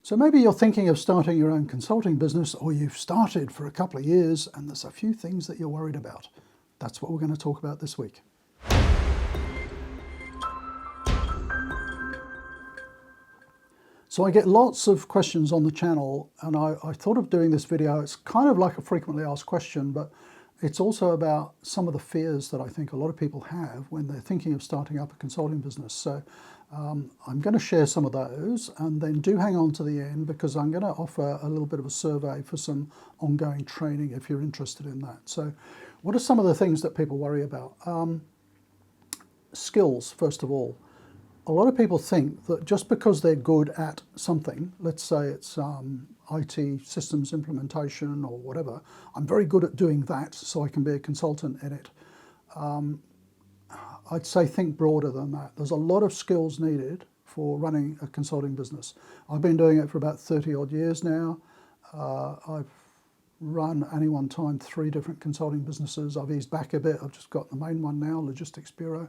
So maybe you're thinking of starting your own consulting business, or you've started for a couple of years and there's a few things that you're worried about. That's what we're going to talk about this week. So I get lots of questions on the channel, and I thought of doing this video. It's kind of like a frequently asked question, but it's also about some of the fears that I think a lot of people have when they're thinking of starting up a consulting business. So I'm going to share some of those, and then do hang on to the end, because I'm going to offer a little bit of a survey for some ongoing training if you're interested in that. So what are some of the things that people worry about? Skills, first of all. A lot of people think that just because they're good at something, let's say it's IT systems implementation or whatever, I'm very good at doing that, so I can be a consultant in it. I'd say think broader than that. There's a lot of skills needed for running a consulting business. I've been doing it for about 30 odd years now. I've run at any one time 3 different consulting businesses. I've eased back a bit. I've just got the main one now, Logistics Bureau.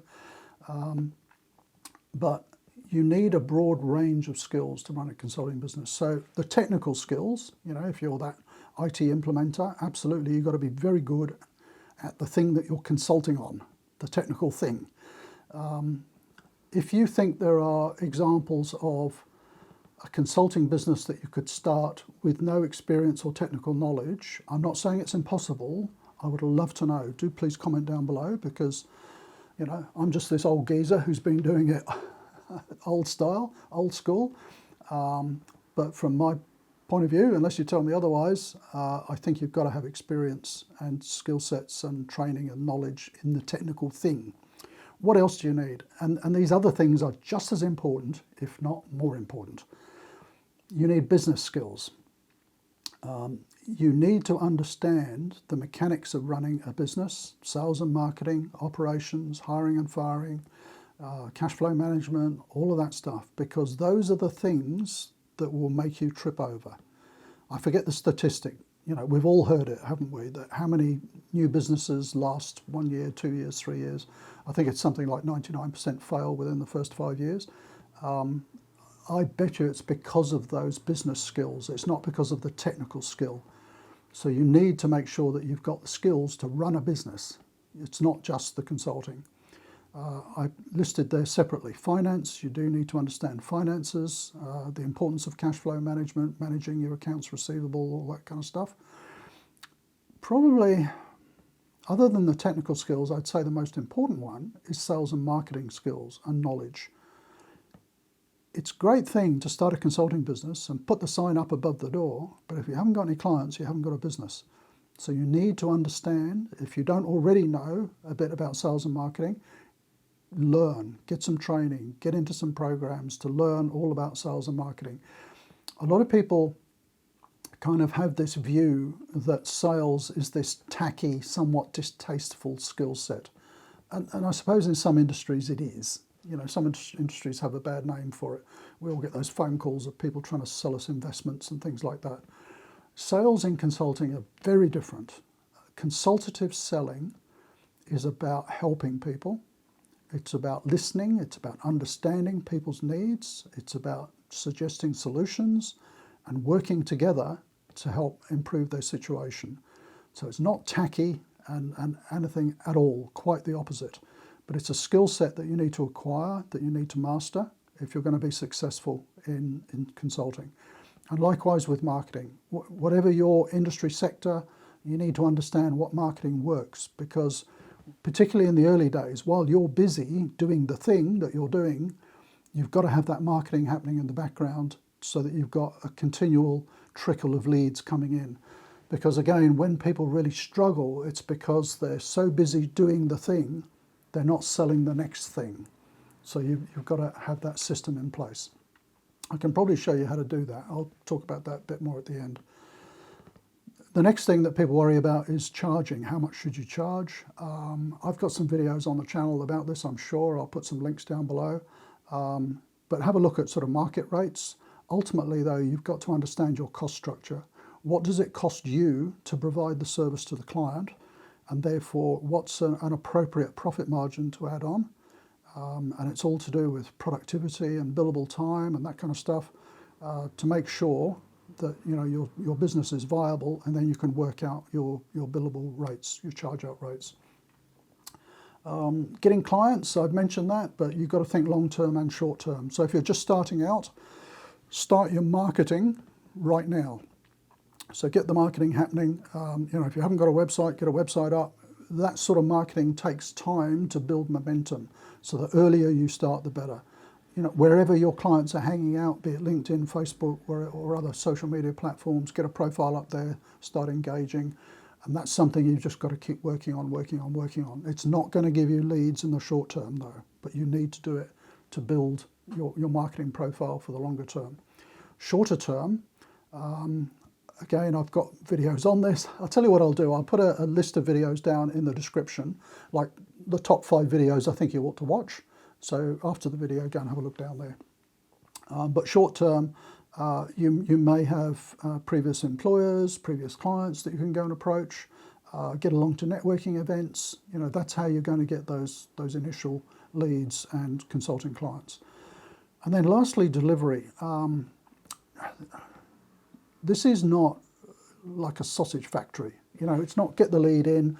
But you need a broad range of skills to run a consulting business. So the technical skills, if you're that IT implementer, absolutely, you've got to be very good at the thing that you're consulting on, the technical thing. If you think there are examples of a consulting business that you could start with no experience or technical knowledge, I'm not saying it's impossible. I would love to know. Do please comment down below, because I'm just this old geezer who's been doing it old style, old school. But from my point of view, unless you tell me otherwise, I think you've got to have experience and skill sets and training and knowledge in the technical thing. What else do you need? And these other things are just as important, if not more important. You need business skills. You need to understand the mechanics of running a business, sales and marketing, operations, hiring and firing, cash flow management, all of that stuff, because those are the things that will make you trip over. I forget the statistic. We've all heard it, haven't we? That how many new businesses last 1 year, 2 years, 3 years? I think it's something like 99% fail within the first 5 years. I bet you it's because of those business skills. It's not because of the technical skill. So you need to make sure that you've got the skills to run a business. It's not just the consulting. I listed there separately. Finance, you do need to understand finances, the importance of cash flow management, managing your accounts receivable, all that kind of stuff. Probably, other than the technical skills, I'd say the most important one is sales and marketing skills and knowledge. It's a great thing to start a consulting business and put the sign up above the door, but if you haven't got any clients, you haven't got a business. So you need to understand, if you don't already know a bit about sales and marketing, learn, get some training, get into some programs to learn all about sales and marketing. A lot of people kind of have this view that sales is this tacky, somewhat distasteful skill set. And I suppose in some industries it is. Some industries have a bad name for it. We all get those phone calls of people trying to sell us investments and things like that. Sales in consulting are very different. Consultative selling is about helping people. It's about listening. It's about understanding people's needs. It's about suggesting solutions and working together to help improve their situation. So it's not tacky and anything at all, quite the opposite. But it's a skill set that you need to acquire, that you need to master if you're going to be successful in consulting. And likewise with marketing. Whatever your industry sector, you need to understand what marketing works, because particularly in the early days, while you're busy doing the thing that you're doing, you've got to have that marketing happening in the background so that you've got a continual trickle of leads coming in. Because again, when people really struggle, it's because they're so busy doing the thing, they're not selling the next thing. So you've got to have that system in place. I can probably show you how to do that. I'll talk about that a bit more at the end. The next thing that people worry about is charging. How much should you charge? I've got some videos on the channel about this, I'm sure. I'll put some links down below. But have a look at sort of market rates. Ultimately, though, you've got to understand your cost structure. What does it cost you to provide the service to the client? And therefore, what's an appropriate profit margin to add on? And it's all to do with productivity and billable time and that kind of stuff. to make sure that your business is viable, and then you can work out your billable rates, your charge out rates. Getting clients, I've mentioned that, but you've got to think long term and short term. So if you're just starting out, start your marketing right now. So get the marketing happening. If you haven't got a website, get a website up. That sort of marketing takes time to build momentum. So the earlier you start, the better. Wherever your clients are hanging out, be it LinkedIn, Facebook, or other social media platforms, get a profile up there, start engaging. And that's something you've just got to keep working on. It's not going to give you leads in the short term, though, but you need to do it to build your marketing profile for the longer term. Shorter term, again, I've got videos on this. I'll tell you what I'll do. I'll put a list of videos down in the description, like the top 5 videos I think you ought to watch. So after the video, go and have a look down there. But short term, you may have previous employers, previous clients that you can go and approach, get along to networking events. That's how you're going to get those initial leads and consulting clients. And then lastly, delivery. This is not like a sausage factory. It's not get the lead in,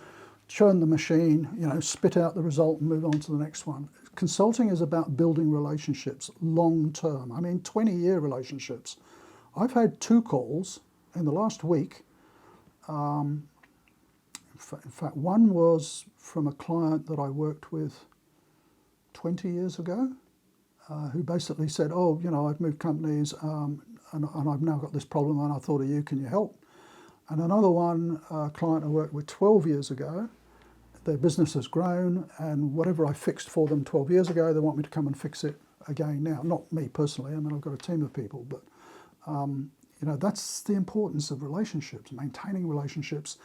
churn the machine, spit out the result and move on to the next one. Consulting is about building relationships long term. 20-year relationships. I've had 2 calls in the last week. In fact, one was from a client that I worked with 20 years ago, who basically said, I've moved companies and I've now got this problem and I thought of you, can you help? And another one, a client I worked with 12 years ago, their business has grown, and whatever I fixed for them 12 years ago, they want me to come and fix it again now. Not me personally, I've got a team of people, but that's the importance of relationships, maintaining relationships.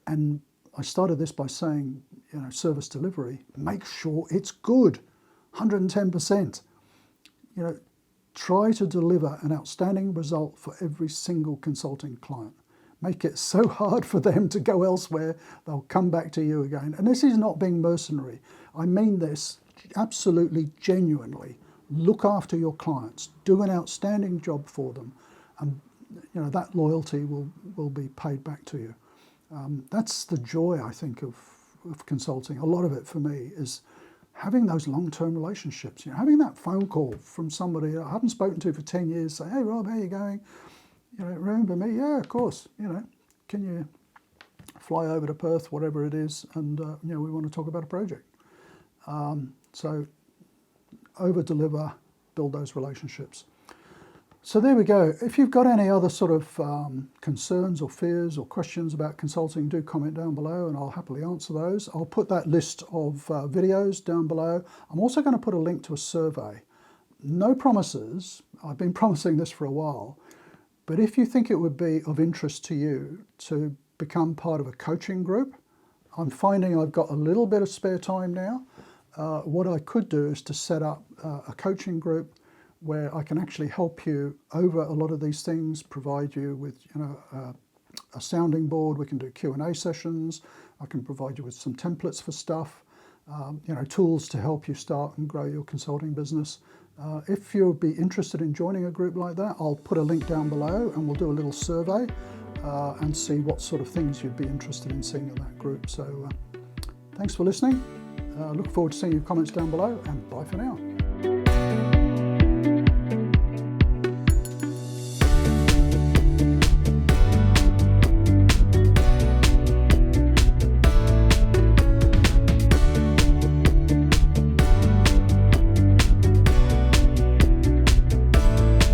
And I started this by saying, service delivery, make sure it's good, 110%. Try to deliver an outstanding result for every single consulting client. Make it so hard for them to go elsewhere, they'll come back to you again. And this is not being mercenary. I mean this absolutely genuinely. Look after your clients. Do an outstanding job for them. And that loyalty will be paid back to you. That's the joy, I think, of consulting. A lot of it for me is having those long-term relationships. Having that phone call from somebody I haven't spoken to for 10 years, say, hey Rob, how you going? Remember me? Yeah, of course. Can you fly over to Perth, whatever it is, and we want to talk about a project. So over-deliver, build those relationships. So there we go. If you've got any other sort of concerns or fears or questions about consulting, do comment down below and I'll happily answer those. I'll put that list of videos down below. I'm also going to put a link to a survey. No promises. I've been promising this for a while. But if you think it would be of interest to you to become part of a coaching group, I'm finding I've got a little bit of spare time now. What I could do is to set up a coaching group where I can actually help you over a lot of these things, provide you with a sounding board. We can do Q&A sessions. I can provide you with some templates for stuff, tools to help you start and grow your consulting business. If you'll be interested in joining a group like that, I'll put a link down below and we'll do a little survey and see what sort of things you'd be interested in seeing in that group. So thanks for listening. Look forward to seeing your comments down below, and bye for now.